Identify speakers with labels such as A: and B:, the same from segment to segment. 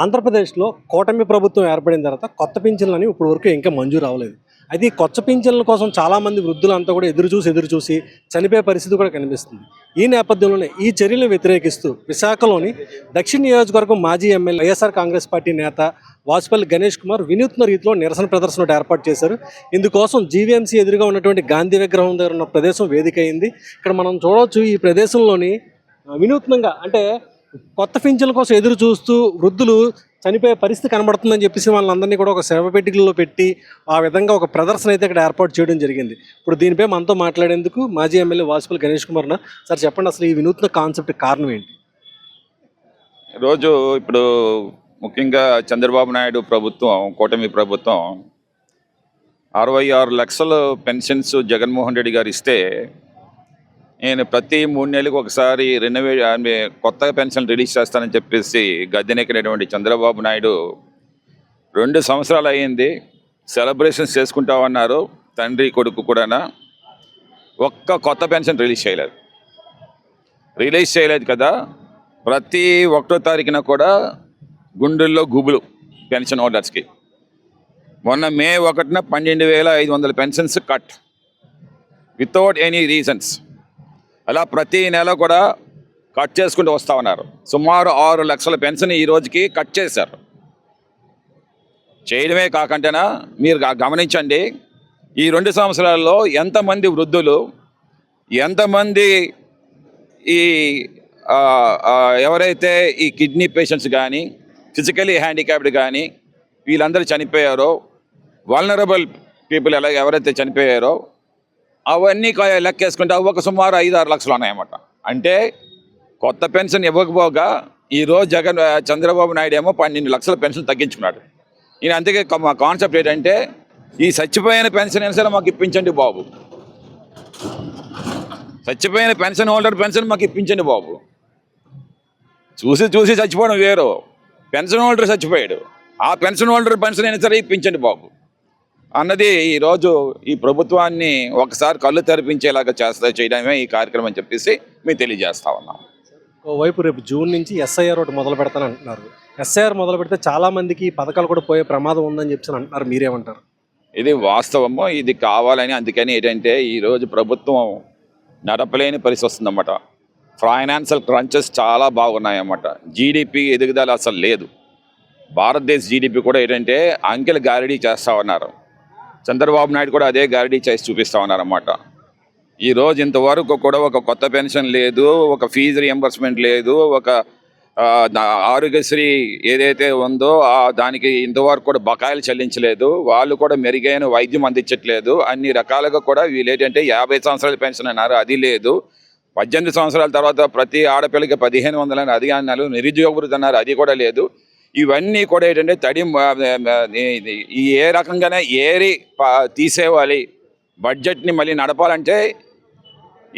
A: ఆంధ్రప్రదేశ్లో కూటమి ప్రభుత్వం ఏర్పడిన తర్వాత కొత్త పింఛన్లని ఇప్పుడు వరకు ఇంకా మంజూరు అవ్వలేదు. అయితే ఈ కొత్త పింఛన్ల కోసం చాలామంది వృద్ధులంతా కూడా ఎదురు చూసి చనిపోయే పరిస్థితి కూడా కనిపిస్తుంది. ఈ నేపథ్యంలోనే ఈ చర్యలను వ్యతిరేకిస్తూ విశాఖలోని దక్షిణ నియోజకవర్గం మాజీ ఎమ్మెల్యే వైఎస్ఆర్ కాంగ్రెస్ పార్టీ నేత వాసుపల్లి గణేష్ కుమార్ వినూత్న రీతిలో నిరసన ప్రదర్శన ఏర్పాటు చేశారు. ఇందుకోసం జీవీఎంసీ ఎదురుగా ఉన్నటువంటి గాంధీ విగ్రహం దగ్గర ఉన్న ప్రదేశం వేదిక అయింది. ఇక్కడ మనం చూడవచ్చు ఈ ప్రదేశంలోని వినూత్నంగా అంటే కొత్త పింఛన్ల కోసం ఎదురు చూస్తూ వృద్ధులు చనిపోయే పరిస్థితి కనబడుతుందని చెప్పేసి వాళ్ళందరినీ కూడా ఒక సేవ పెట్టికల్లో పెట్టి ఆ విధంగా ఒక ప్రదర్శన అయితే ఇక్కడ ఏర్పాటు చేయడం జరిగింది. ఇప్పుడు దీనిపై మనతో మాట్లాడేందుకు మాజీ ఎమ్మెల్యే వాసుపల్లి గణేష్ కుమార్ సార్ చెప్పండి, అసలు ఈ వినూత్న కాన్సెప్ట్ కారణం ఏంటి?
B: రోజు ఇప్పుడు ముఖ్యంగా చంద్రబాబు నాయుడు ప్రభుత్వం, కూటమి ప్రభుత్వం 66 లక్షల పెన్షన్స్ జగన్మోహన్ రెడ్డి గారు ఇస్తే నేను ప్రతి 3 నెలలకు ఒకసారి కొత్త పెన్షన్ రిలీజ్ చేస్తానని చెప్పేసి గద్దెనెక్కినటువంటి చంద్రబాబు నాయుడు 2 సంవత్సరాలు అయ్యింది. సెలబ్రేషన్స్ చేసుకుంటామన్నారు తండ్రి కొడుకు కూడా. ఒక్క కొత్త పెన్షన్ రిలీజ్ చేయలేదు కదా. ప్రతి 1వ తారీఖున కూడా గుండెల్లో గుబులు పెన్షన్ హోల్డర్స్కి. మొన్న మే 1న 12,500 pensions cut without any reasons. అలా ప్రతి నెల కూడా కట్ చేసుకుంటూ వస్తూ ఉన్నారు. సుమారు 6 లక్షల పెన్షన్ ఈ రోజుకి కట్ చేశారు. చేయడమే కాకుండా మీరు గమనించండి, ఈ 2 సంవత్సరాల్లో ఎంతమంది వృద్ధులు, ఎంతమంది ఈ ఎవరైతే ఈ కిడ్నీ పేషెంట్స్ కానీ, ఫిజికలీ హ్యాండిక్యాప్డ్ కానీ వీళ్ళందరూ చనిపోయారో, వల్నరబుల్ పీపుల్ ఎవరైతే చనిపోయారో అవన్నీ లెక్కేసుకుంటే ఒక సుమారు 5-6 లక్షలు ఉన్నాయన్నమాట. అంటే కొత్త పెన్షన్ ఇవ్వకపోగా ఈరోజు చంద్రబాబు నాయుడు ఏమో 12 లక్షల పెన్షన్ తగ్గించుకున్నాడు. నేను అందుకే మా కాన్సెప్ట్ ఏంటంటే, ఈ చచ్చిపోయిన పెన్షన్ అయినా సరే మాకు ఇప్పించండి బాబు, చచ్చిపోయిన పెన్షన్ హోల్డర్ పెన్షన్ మాకు ఇప్పించండి బాబు. చూసి చచ్చిపోవడం వేరు, పెన్షన్ హోల్డర్ చచ్చిపోయాడు, ఆ పెన్షన్ హోల్డర్ పెన్షన్ అయినా సరే ఇప్పించండి బాబు అన్నది ఈరోజు ఈ ప్రభుత్వాన్ని ఒకసారి కళ్ళు తెరిపించేలాగా చేయడమే ఈ కార్యక్రమం అని చెప్పేసి మేము తెలియజేస్తా ఉన్నాం.
A: ఓవైపు రేపు జూన్ నుంచి ఎస్ఐఆర్ ఒకటి మొదలు పెడతాను అంటున్నారు. ఎస్ఐఆర్ మొదలు పెడితే చాలా మందికి పథకాలు కూడా పోయే ప్రమాదం ఉందని చెప్పి అంటున్నారు. మీరేమంటారు?
B: ఇది వాస్తవము, ఇది కావాలని. అందుకని ఏంటంటే ఈరోజు ప్రభుత్వం నడపలేని పరిస్థితి వస్తుందన్నమాట. ఫైనాన్షియల్ క్రంచెస్ చాలా బాగున్నాయన్నమాట. జీడిపి ఎదుగుదల అసలు లేదు. భారతదేశ జీడిపి కూడా ఏంటంటే అంకెలు గారడీ చేస్తూ ఉన్నారు. చంద్రబాబు నాయుడు కూడా అదే గారడీ చేసి చూపిస్తూ ఉన్నారన్నమాట. ఈరోజు ఇంతవరకు కూడా ఒక కొత్త పెన్షన్ లేదు, ఒక ఫీజు రియంబర్స్మెంట్ లేదు, ఒక ఆరోగ్యశ్రీ ఏదైతే ఉందో దానికి ఇంతవరకు కూడా బకాయిలు చెల్లించలేదు. వాళ్ళు కూడా మెరుగైన వైద్యం అందించట్లేదు. అన్ని రకాలుగా కూడా వీళ్ళు ఏంటంటే 50 సంవత్సరాల పెన్షన్ అన్నారు, అది లేదు. 18 సంవత్సరాల తర్వాత ప్రతి ఆడపిల్లకి 1500 అది అన్నారు. నిరుద్యోగ వృత్తి అన్నారు, అది కూడా లేదు. ఇవన్నీ కూడా ఏంటంటే ఏ రకంగానే ఏరి తీసేవాలి. బడ్జెట్ని మళ్ళీ నడపాలంటే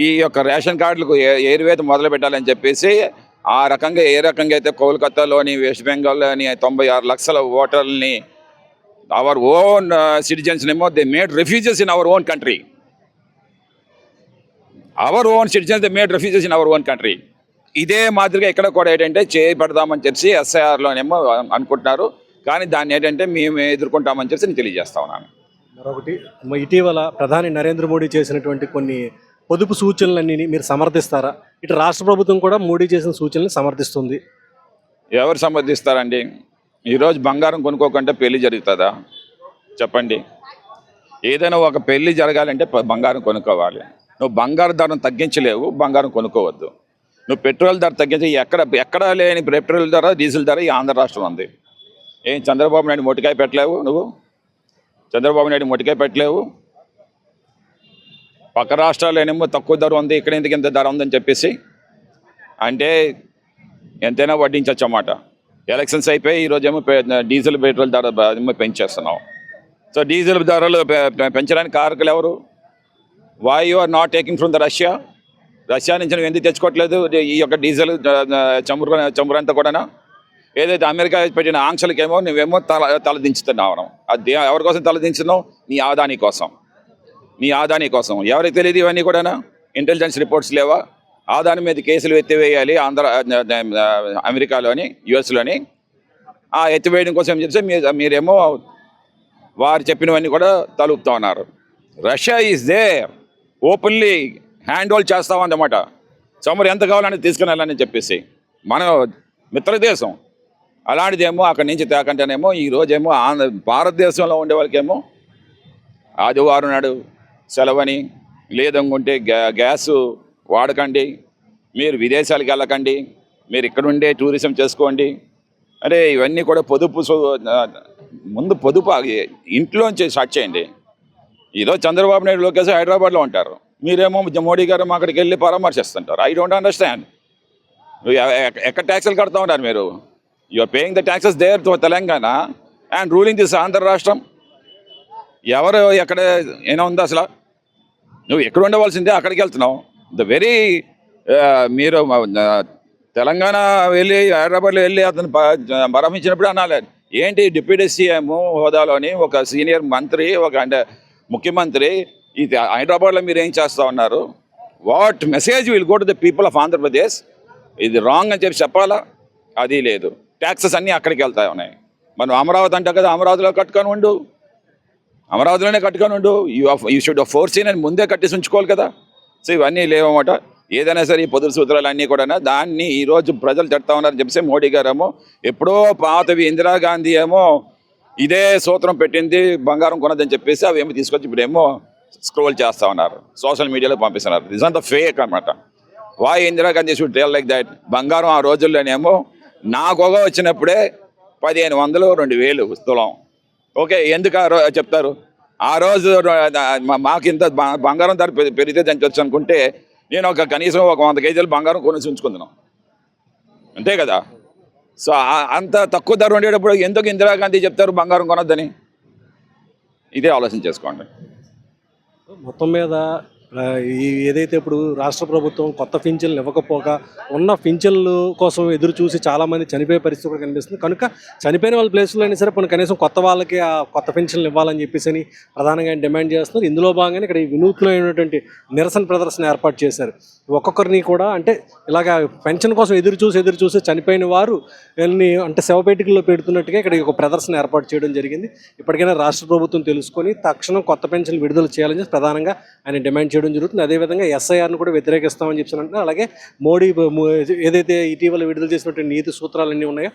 B: ఈ యొక్క రేషన్ కార్డులకు ఏరువేత మొదలు పెట్టాలని చెప్పేసి ఆ రకంగా ఏ రకంగా అయితే కోల్కతాలోని, వెస్ట్ బెంగాల్లోని 96 లక్షల ఓటర్లని అవర్ ఓన్ సిటిజన్స్నేమో they made refugees in our own country. Our own citizens they made refugees in our own country. ఇదే మాదిరిగా ఇక్కడ కూడా ఏంటంటే చేపడదామని చెప్పి ఎస్ఐఆర్లోనేమో అనుకుంటున్నారు. కానీ దాన్ని ఏంటంటే మేము ఎదుర్కొంటామని చెప్పి నేను తెలియజేస్తా ఉన్నాను.
A: మరొకటి, ఇటీవల ప్రధాని నరేంద్ర మోడీ చేసినటువంటి కొన్ని పొదుపు సూచనలన్నీ మీరు సమర్థిస్తారా? ఇటు రాష్ట్ర ప్రభుత్వం కూడా మోడీ చేసిన సూచనలు సమర్థిస్తుంది.
B: ఎవరు సమర్థిస్తారండి? ఈరోజు బంగారం కొనుక్కోకుండా పెళ్లి జరుగుతుందా చెప్పండి? ఏదైనా ఒక పెళ్లి జరగాలంటే బంగారం కొనుక్కోవాలి. నువ్వు బంగారు ధరను తగ్గించలేవు, బంగారం కొనుక్కోవద్దు. నువ్వు పెట్రోల్ ధర తగ్గించి ఎక్కడ లేని పెట్రోల్ ధర, డీజిల్ ధర ఈ ఆంధ్ర రాష్ట్రం ఉంది. ఏం చంద్రబాబు నాయుడు మొటికాయ పెట్టలేవు? నువ్వు చంద్రబాబు నాయుడు మొటికాయ పెట్టలేవు. పక్క రాష్ట్రాల్లోనేమో తక్కువ ధర ఉంది, ఇక్కడ ఎందుకు ఇంత ధర ఉందని చెప్పేసి అంటే ఎంతైనా వడ్డించవచ్చు అన్నమాట. ఎలక్షన్స్ అయిపోయి ఈరోజేమో డీజిల్ పెట్రోల్ ధర పెంచేస్తున్నాం. సో డీజిల్ ధరలు పెంచడానికి కారకులు ఎవరు? Why you are not taking from the Russia నుంచి నువ్వు ఎందుకు తెచ్చుకోవట్లేదు ఈ యొక్క డీజిల్ చమురంతా కూడా? ఏదైతే అమెరికా పెట్టిన ఆంక్షలకేమో నువ్వేమో తలదించుతున్నావు. అది ఎవరి కోసం తలదించున్నావు? నీ ఆదాని కోసం. ఎవరికి తెలియదు ఇవన్నీ కూడా? ఇంటెలిజెన్స్ రిపోర్ట్స్ లేవా? ఆదాని మీద కేసులు ఎత్తివేయాలి అమెరికాలోని, యుఎస్లోని. ఆ ఎత్తివేయడం కోసం ఏం చెప్తే మీరేమో వారు చెప్పినవన్నీ కూడా తలుపుతా ఉన్నారు. Russia is there openly hand hold చేస్తామన్నమాట. చమురు ఎంత కావాలని తీసుకుని వెళ్ళాలని చెప్పేసి మన మిత్రదేశం. అలాంటిదేమో అక్కడి నుంచి తేకంటేనేమో ఈరోజేమో భారతదేశంలో ఉండే వాళ్ళకేమో ఆదివారం నాడు సెలవని, లేదనుకుంటే గ్యాసు వాడకండి, మీరు విదేశాలకు వెళ్ళకండి, మీరు ఇక్కడ ఉండే టూరిజం చేసుకోండి. అరే ఇవన్నీ కూడా ముందు పొదుపు ఇంట్లోంచి స్టార్ట్ చేయండి. ఈరోజు చంద్రబాబు నాయుడు లోకేష్ హైదరాబాద్లో ఉంటారు, మీరేమో మోడీ గారు అక్కడికి వెళ్ళి పరామర్శిస్తుంటారు. I don't understand. ఎక్కడ ట్యాక్సులు కడతా ఉన్నారు మీరు? You are paying the taxes there to Telangana and ruling this Andhra రాష్ట్రం. ఎవరు ఎక్కడ ఏమైనా ఉందా అసలు? నువ్వు ఎక్కడ ఉండవలసిందే అక్కడికి వెళ్తున్నావు. మీరు తెలంగాణ వెళ్ళి హైదరాబాద్లో వెళ్ళి అతను పరామర్శించినప్పుడు అనాలి, ఏంటి డిప్యూటీ సీఎం హోదాలోని ఒక సీనియర్ మంత్రి, అంటే ముఖ్యమంత్రి ఈ హైదరాబాద్లో మీరు ఏం చేస్తూ ఉన్నారు? What message will go to the people of Andhra Pradesh? ఇది రాంగ్ అని చెప్పాలా? అది లేదు. ట్యాక్సెస్ అన్నీ అక్కడికి వెళ్తాయి ఉన్నాయి. మనం అమరావతి అంటాం కదా, అమరావతిలో కట్టుకొని ఉండు, అమరావతిలోనే కట్టుకొని ఉండు. యూ షుడ్ ఫోర్సీన్ అని ముందే కట్టేసి ఉంచుకోవాలి కదా. సో ఇవన్నీ లేవన్నమాట. ఏదైనా సరే ఈ పొదుపు సూత్రాలు అన్నీ కూడా దాన్ని ఈరోజు ప్రజలు తిడతా ఉన్నారని చెప్పేసి మోడీ గారేమో ఎప్పుడో పాతవి ఇందిరాగాంధీ ఏమో ఇదే సూత్రం పెట్టింది, బంగారం కొనదని చెప్పేసి అవి ఏమో తీసుకొచ్చి ఇప్పుడేమో స్క్రోల్ చేస్తూ ఉన్నారు, సోషల్ మీడియాలో పంపిస్తున్నారు. దిస్ ఆన్ ద ఫేక్ అనమాట. Why Indira Gandhi should tell like that? బంగారం ఆ రోజుల్లోనేమో నాకు ఒక వచ్చినప్పుడే 1500, 2000 తులం. ఓకే, ఎందుకు చెప్తారు? ఆ రోజు మాకు ఇంత బంగారం ధర పెరిగితే దానికి అనుకుంటే నేను కనీసం ఒక 100 కేజీలు బంగారం కొనేసి ఉంచుకుంటున్నాను, అంతే కదా. సో అంత తక్కువ ధర ఉండేటప్పుడు ఎందుకు ఇందిరాగాంధీ చెప్తారు బంగారం కొనొద్దని? ఇదే ఆలోచన చేసుకోండి.
A: మొత్తం మీద ఏదైతే ఇప్పుడు రాష్ట్ర ప్రభుత్వం కొత్త పింఛన్లు ఇవ్వకపోగా ఉన్న పింఛన్లు కోసం ఎదురు చూసి చాలామంది చనిపోయే పరిస్థితి కూడా కనిపిస్తుంది. కనుక చనిపోయిన వాళ్ళ ప్లేస్లో అయినా సరే కనీసం కొత్త వాళ్ళకి ఆ కొత్త పింఛన్లు ఇవ్వాలని చెప్పేసి ప్రధానంగా డిమాండ్ చేస్తున్నారు. ఇందులో భాగంగానే ఇక్కడ ఈ వినూత్నమైనటువంటి నిరసన ప్రదర్శన ఏర్పాటు చేశారు. ఒక్కొక్కరిని కూడా అంటే ఇలాగ పెన్షన్ కోసం ఎదురు చూసి చనిపోయిన వారు అంటే శవపేటికల్లో పెడుతున్నట్టుగా ఇక్కడ ఒక ప్రదర్శన ఏర్పాటు చేయడం జరిగింది. ఇప్పటికైనా రాష్ట్ర ప్రభుత్వం తెలుసుకొని తక్షణం కొత్త పెన్షన్లు విడుదల చేయాలని ప్రధానంగా ఆయన డిమాండ్ చేయడం జరుగుతుంది. అదేవిధంగా ఎస్ఐఆర్ను కూడా వ్యతిరేకిస్తామని చెప్పి అలాగే మోడీ ఏదైతే ఇటీవల విడుదల చేసినటువంటి నీతి సూత్రాలన్నీ ఉన్నాయో